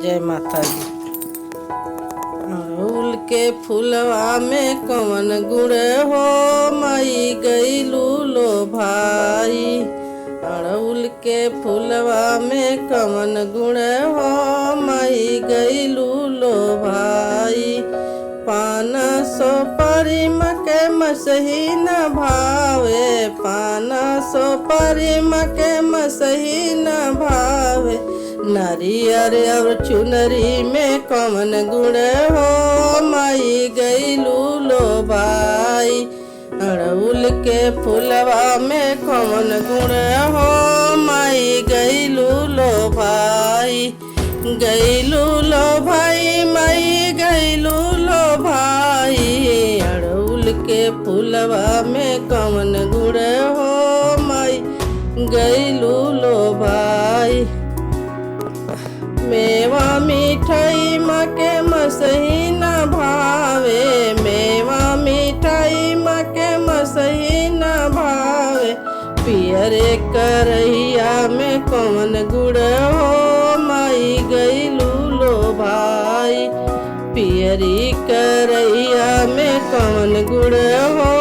जय माता दी। अड़हुल के फुलवा में कवन गुण हो, माई गईलू लो भाई। अड़हुल के फुलवा में कवन गुण हो, माई गईलू लो भाई। पान सुपारी मके मसही न भावे, पान सुपारी मके मसही न भावे। नारियर और चुनरी में कवन गुण हो, माई गईलू लो भाई। अड़हुल के फुलवा में कवन गुण हो, माई गईलू लो भाई। गईलू लो भाई, माई गईलू लो भाई। अड़हुल के फुलवा में कवन गुण हो, माई गईलू लो भाई। मेवा मिठाई मके मसही न भावे, मेवा मिठाई मके मसही न भावे। पियरे करहिया में कवन गुण हो, माई गईलू लो भाई। पियरी करहिया में कवन गुण हो,